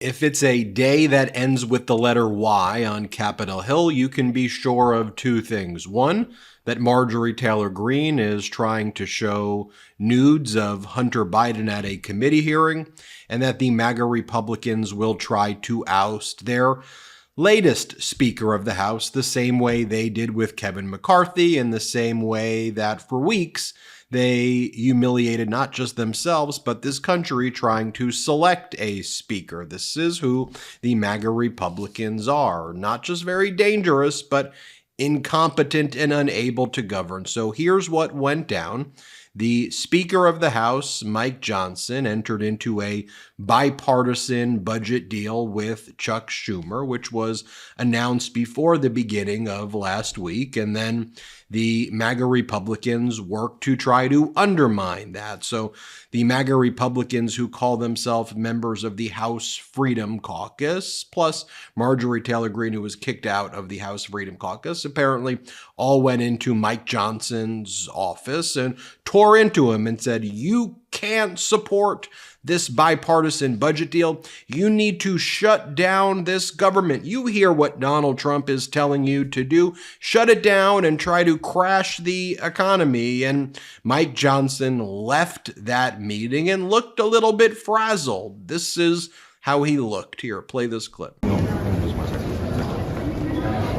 If it's a day that ends with the letter Y on Capitol Hill, you can be sure of two things. One, that Marjorie Taylor Greene is trying to show nudes of Hunter Biden at a committee hearing, and that the MAGA Republicans will try to oust their latest Speaker of the House the same way they did with Kevin McCarthy, in the same way that for weeks they humiliated not just themselves, but this country trying to select a speaker. This is who the MAGA Republicans are. Not just very dangerous, but incompetent and unable to govern. So here's what went down. The Speaker of the House, Mike Johnson, entered into a bipartisan budget deal with Chuck Schumer, which was announced before the beginning of last week. And then the MAGA Republicans worked to try to undermine that. So the MAGA Republicans, who call themselves members of the House Freedom Caucus, plus Marjorie Taylor Greene, who was kicked out of the House Freedom Caucus, apparently all went into Mike Johnson's office and tore into him and said, "You can't support this bipartisan budget deal. You need to shut down this government. You hear what Donald Trump is telling you to do. Shut it down and try to crash the economy." And Mike Johnson left that meeting and looked a little bit frazzled. This is how he looked. Here, play this clip.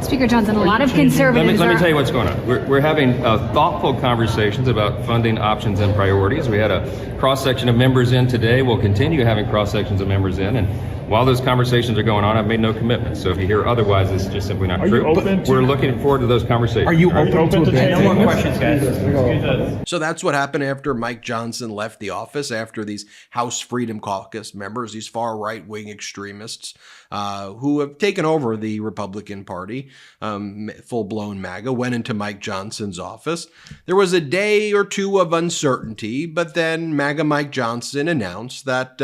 Speaker Johnson, a lot of conservatives. Let me tell you what's going on. We're having thoughtful conversations about funding options and priorities. We had a cross-section of members in today. We'll continue having cross-sections of members in. And while those conversations are going on, I've made no commitments. So if you hear otherwise, it's just simply not true. We're looking forward to those conversations. Are you open to no more questions, guys? So that's what happened after Mike Johnson left the office, after these House Freedom Caucus members, these far right-wing extremists who have taken over the Republican Party, full-blown MAGA, went into Mike Johnson's office. There was a day or two of uncertainty, but then MAGA Mike Johnson announced that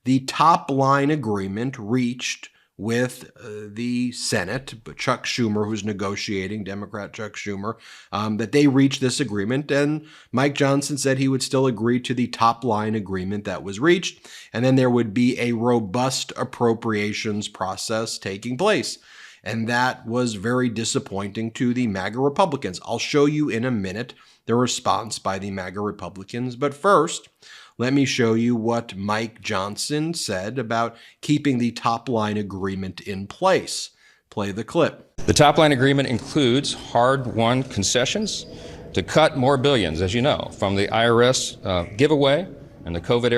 the top-line agreement reached with the Senate, but Chuck Schumer, who's negotiating, Democrat Chuck Schumer, that they reached this agreement. And Mike Johnson said he would still agree to the top-line agreement that was reached, and then there would be a robust appropriations process taking place. And that was very disappointing to the MAGA Republicans. I'll show you in a minute the response by the MAGA Republicans. But first, let me show you what Mike Johnson said about keeping the top-line agreement in place. Play the clip. The top-line agreement includes hard-won concessions to cut more billions, as you know, from the IRS giveaway and the COVID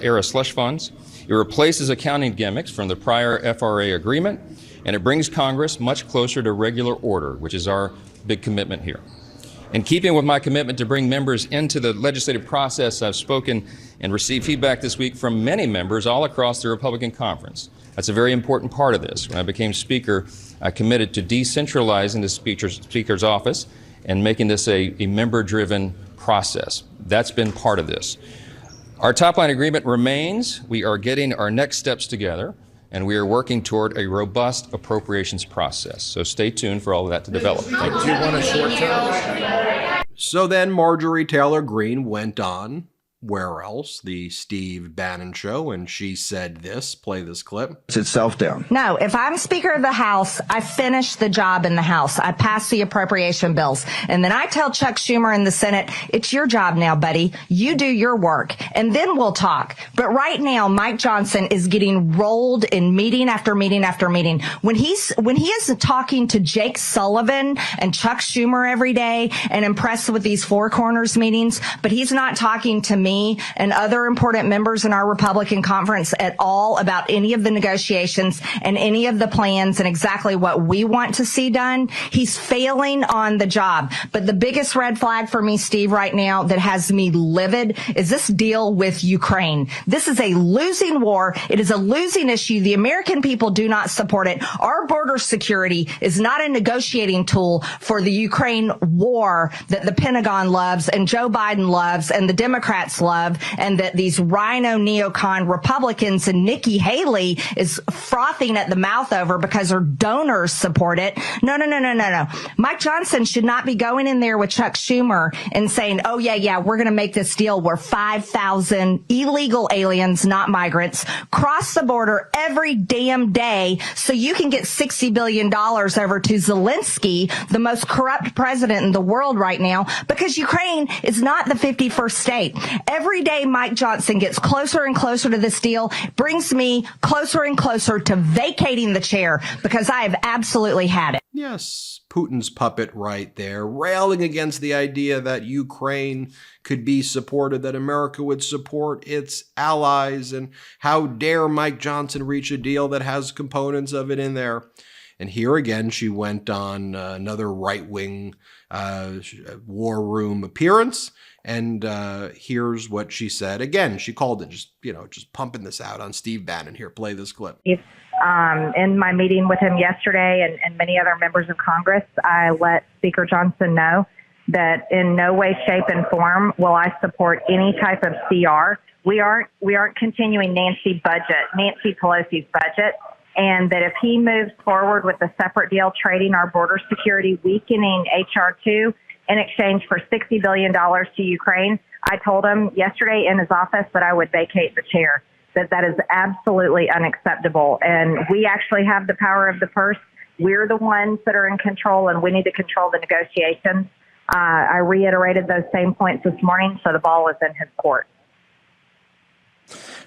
era slush funds. It replaces accounting gimmicks from the prior FRA agreement, and it brings Congress much closer to regular order, which is our big commitment here. In keeping with my commitment to bring members into the legislative process, I've spoken and received feedback this week from many members all across the Republican conference. That's a very important part of this. When I became Speaker, I committed to decentralizing the Speaker's office and making this a member-driven process. That's been part of this. Our top-line agreement remains. We are getting our next steps together, and we are working toward a robust appropriations process. So stay tuned for all of that to develop. Thank you. Do you want a short term? So then Marjorie Taylor Greene went on, where else? The Steve Bannon Show, and she said this. Play this clip. It's itself down. No, if I'm Speaker of the House, I finish the job in the House. I pass the appropriation bills. And then I tell Chuck Schumer in the Senate, it's your job now, buddy. You do your work, and then we'll talk. But right now, Mike Johnson is getting rolled in meeting after meeting after meeting. When he is talking to Jake Sullivan and Chuck Schumer every day and impressed with these Four Corners meetings, but he's not talking to me and other important members in our Republican conference at all about any of the negotiations and any of the plans and exactly what we want to see done. He's failing on the job. But the biggest red flag for me, Steve, right now that has me livid is this deal with Ukraine. This is a losing war. It is a losing issue. The American people do not support it. Our border security is not a negotiating tool for the Ukraine war that the Pentagon loves and Joe Biden loves and the Democrats Democrats love, and that these rhino neocon Republicans and Nikki Haley is frothing at the mouth over because her donors support it. No. Mike Johnson should not be going in there with Chuck Schumer and saying, oh, yeah, we're going to make this deal where 5,000 illegal aliens, not migrants, cross the border every damn day so you can get $60 billion over to Zelensky, the most corrupt president in the world right now, because Ukraine is not the 51st state. Every day Mike Johnson gets closer and closer to this deal, brings me closer and closer to vacating the chair, because I have absolutely had it. Yes, Putin's puppet right there, railing against the idea that Ukraine could be supported, that America would support its allies, and how dare Mike Johnson reach a deal that has components of it in there. And here again, she went on another right-wing war room appearance. And here's what she said. Again, she called it just pumping this out on Steve Bannon. Here, play this clip. In my meeting with him yesterday and many other members of Congress, I let Speaker Johnson know that in no way, shape, and form will I support any type of CR. We aren't continuing Nancy Pelosi's budget. And that if he moves forward with a separate deal trading our border security, weakening HR2 in exchange for $60 billion to Ukraine, I told him yesterday in his office that I would vacate the chair, that is absolutely unacceptable. And we actually have the power of the purse. We're the ones that are in control, and we need to control the negotiations. I reiterated those same points this morning, so the ball is in his court.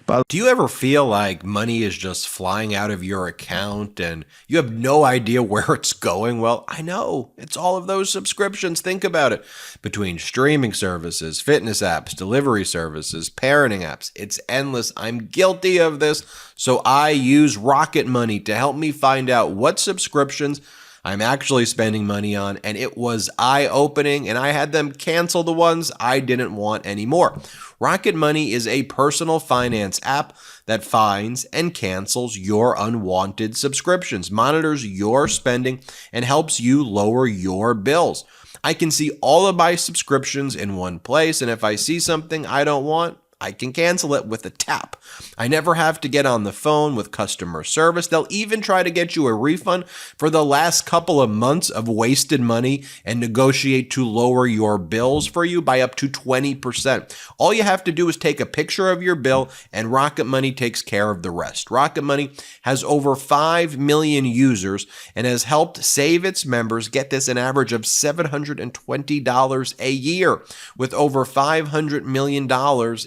But do you ever feel like money is just flying out of your account and you have no idea where it's going? Well, I know. It's all of those subscriptions. Think about it. Between streaming services, fitness apps, delivery services, parenting apps, it's endless. I'm guilty of this. So I use Rocket Money to help me find out what subscriptions I'm actually spending money on, and it was eye-opening, and I had them cancel the ones I didn't want anymore. Rocket Money is a personal finance app that finds and cancels your unwanted subscriptions, monitors your spending, and helps you lower your bills. I can see all of my subscriptions in one place, and if I see something I don't want, I can cancel it with a tap. I never have to get on the phone with customer service. They'll even try to get you a refund for the last couple of months of wasted money and negotiate to lower your bills for you by up to 20%. All you have to do is take a picture of your bill, and Rocket Money takes care of the rest. Rocket Money has over 5 million users and has helped save its members, get this, an average of $720 a year, with over $500 million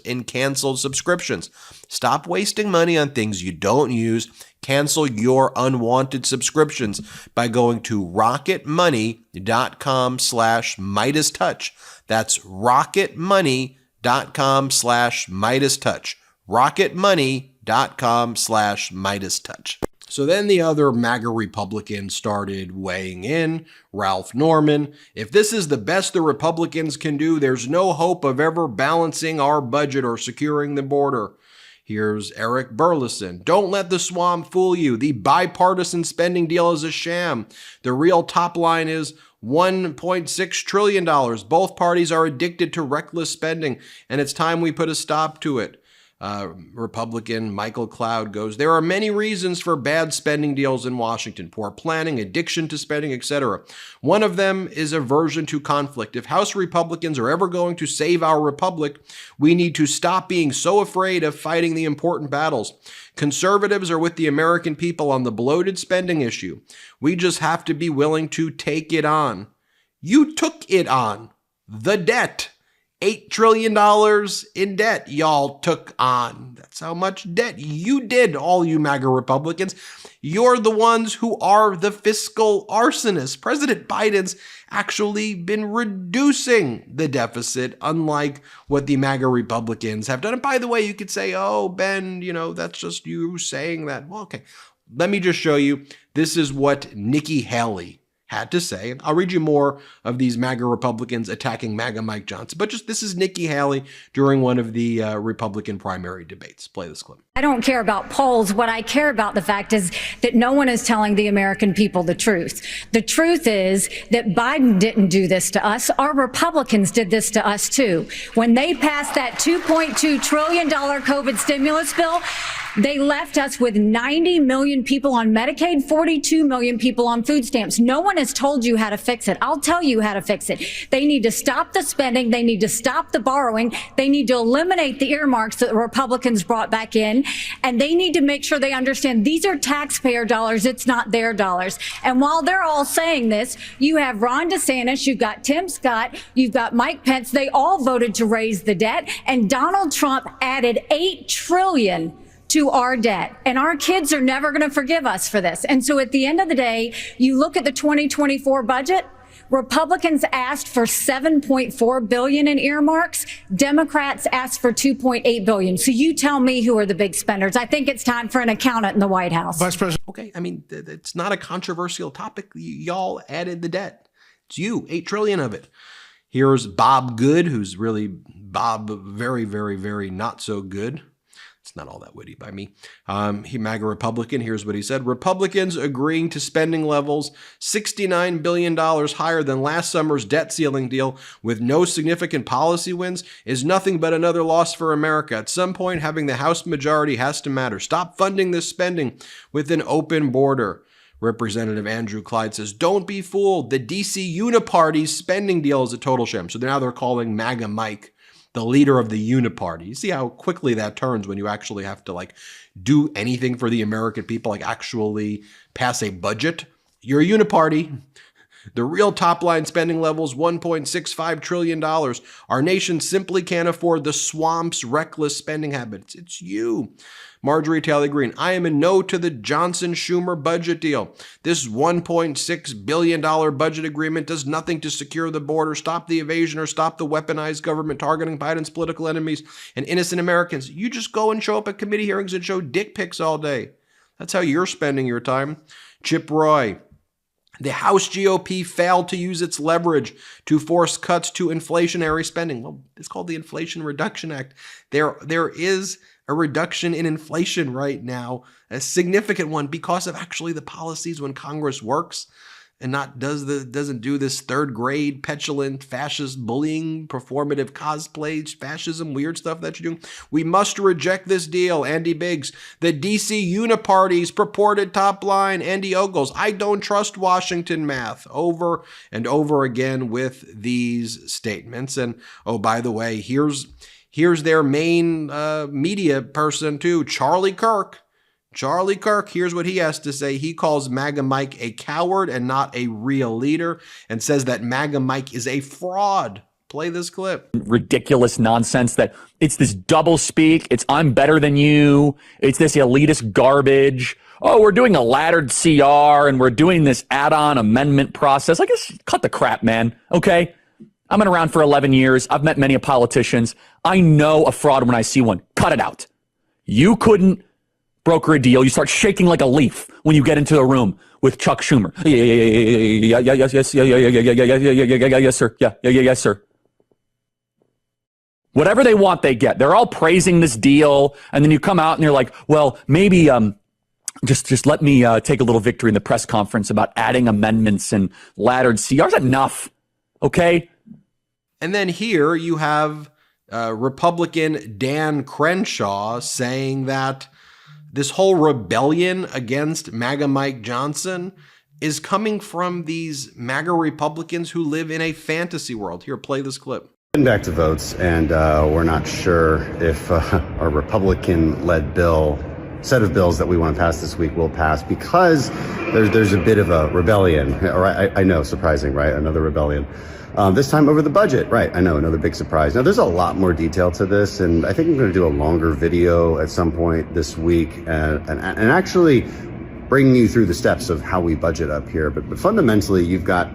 in canceled subscriptions. Stop wasting money on things you don't use. Cancel your unwanted subscriptions by going to rocketmoney.com/MeidasTouch. That's rocketmoney.com/MeidasTouch. rocketmoney.com/MeidasTouch. So then the other MAGA Republicans started weighing in. Ralph Norman, if this is the best the Republicans can do, there's no hope of ever balancing our budget or securing the border. Here's Eric Burleson. Don't let the swamp fool you. The bipartisan spending deal is a sham. The real top line is $1.6 trillion. Both parties are addicted to reckless spending, and it's time we put a stop to it. Republican Michael Cloud goes, there are many reasons for bad spending deals in Washington: poor planning, addiction to spending, etc. One of them is aversion to conflict. If House Republicans are ever going to save our republic, we need to stop being so afraid of fighting the important battles. Conservatives are with the American people on the bloated spending issue. We just have to be willing to take it on. You took it on. The debt. $8 trillion in debt y'all took on. That's how much debt you did, all you MAGA Republicans. You're the ones who are the fiscal arsonists. President Biden's actually been reducing the deficit, unlike what the MAGA Republicans have done. And by the way, you could say, oh, Ben, that's just you saying that. Well, okay, let me just show you. This is what Nikki Haley had to say. I'll read you more of these MAGA Republicans attacking MAGA Mike Johnson, but this is Nikki Haley during one of the Republican primary debates. Play this clip. I don't care about polls. What I care about the fact is that no one is telling the American people the truth. The truth is that Biden didn't do this to us. Our Republicans did this to us too. When they passed that $2.2 trillion COVID stimulus bill, they left us with 90 million people on Medicaid, 42 million people on food stamps. No one has told you how to fix it. I'll tell you how to fix it. They need to stop the spending. They need to stop the borrowing. They need to eliminate the earmarks that the Republicans brought back in. And they need to make sure they understand these are taxpayer dollars. It's not their dollars. And while they're all saying this, you have Ron DeSantis, you've got Tim Scott, you've got Mike Pence. They all voted to raise the debt. And Donald Trump added $8 trillion to our debt. And our kids are never going to forgive us for this. And so at the end of the day, you look at the 2024 budget, Republicans asked for $7.4 billion in earmarks. Democrats asked for $2.8 billion. So you tell me who are the big spenders. I think it's time for an accountant in the White House. Vice President. Okay, I mean, it's not a controversial topic. Y'all added the debt. It's you, $8 trillion of it. Here's Bob Good, who's really Bob very, very, very not so good. It's not all that witty by me. He MAGA Republican. Here's what he said. Republicans agreeing to spending levels $69 billion higher than last summer's debt ceiling deal with no significant policy wins is nothing but another loss for America. At some point, having the House majority has to matter. Stop funding this spending with an open border. Representative Andrew Clyde says, don't be fooled. The DC Uniparty's spending deal is a total sham. So now they're calling MAGA Mike the leader of the Uniparty. You see how quickly that turns when you actually have to do anything for the American people, actually pass a budget. You're a Uniparty. The real top line spending level is $1.65 trillion. Our nation simply can't afford the swamp's reckless spending habits. It's you. Marjorie Taylor Greene, I am a no to the Johnson-Schumer budget deal. This $1.6 billion budget agreement does nothing to secure the border, stop the evasion, or stop the weaponized government targeting Biden's political enemies and innocent Americans. You just go and show up at committee hearings and show dick pics all day. That's how you're spending your time. Chip Roy, the House GOP failed to use its leverage to force cuts to inflationary spending. Well, it's called the Inflation Reduction Act. There is a reduction in inflation right now, a significant one because of actually the policies when Congress works and doesn't do this third grade petulant fascist bullying, performative cosplay, fascism, weird stuff that you're doing. We must reject this deal. Andy Biggs, the DC Uniparty's purported top line. Andy Ogles, I don't trust Washington math. Over and over again with these statements. And oh, by the way, here's their main media person too, Charlie Kirk. Charlie Kirk, here's what he has to say. He calls MAGA Mike a coward and not a real leader and says that MAGA Mike is a fraud. Play this clip. Ridiculous nonsense that it's this double speak. It's I'm better than you. It's this elitist garbage. Oh, we're doing a laddered CR and we're doing this add-on amendment process. I guess cut the crap, man. Okay. I've been around for 11 years. I've met many politicians. I know a fraud when I see one. Cut it out. You couldn't broker a deal. You start shaking like a leaf when you get into a room with Chuck Schumer. Yes, sir. Yes, sir. Whatever they want, they get. They're all praising this deal, and then you come out and you're like, well, maybe just let me take a little victory in the press conference about adding amendments and laddered CRs. Enough, okay? And then here you have Republican Dan Crenshaw saying that this whole rebellion against MAGA Mike Johnson is coming from these MAGA Republicans who live in a fantasy world. Here, play this clip. Back to votes, and we're not sure if our Republican-led set of bills that we want to pass this week will pass because there's a bit of a rebellion. Or I know, surprising, right? Another rebellion. This time over the budget, right? I know, another big surprise. Now, there's a lot more detail to this, and I think I'm going to do a longer video at some point this week and actually bring you through the steps of how we budget up here. But fundamentally, you've got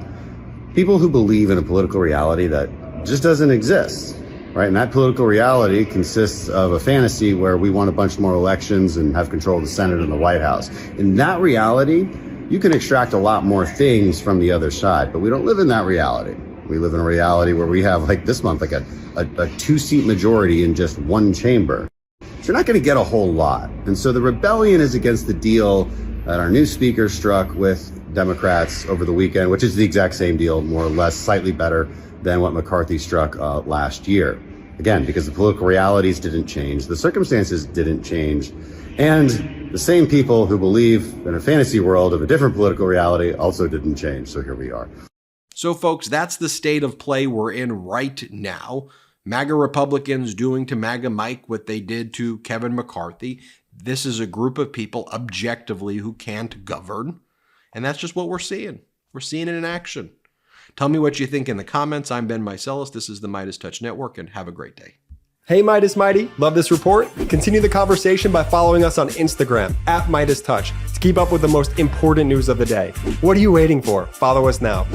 people who believe in a political reality that just doesn't exist, right? And that political reality consists of a fantasy where we want a bunch more elections and have control of the Senate and the White House. In that reality, you can extract a lot more things from the other side. But we don't live in that reality. We live in a reality where we have, like this month, like a 2-seat majority in just one chamber. So you're not going to get a whole lot. And so the rebellion is against the deal that our new speaker struck with Democrats over the weekend, which is the exact same deal, more or less, slightly better than what McCarthy struck last year. Again, because the political realities didn't change, the circumstances didn't change, and the same people who believe in a fantasy world of a different political reality also didn't change. So here we are. So, folks, that's the state of play we're in right now. MAGA Republicans doing to MAGA Mike what they did to Kevin McCarthy. This is a group of people objectively who can't govern. And that's just what we're seeing. We're seeing it in action. Tell me what you think in the comments. I'm Ben Meiselas. This is the MeidasTouch Network, and have a great day. Hey Midas Mighty, love this report? Continue the conversation by following us on Instagram @MeidasTouch to keep up with the most important news of the day. What are you waiting for? Follow us now.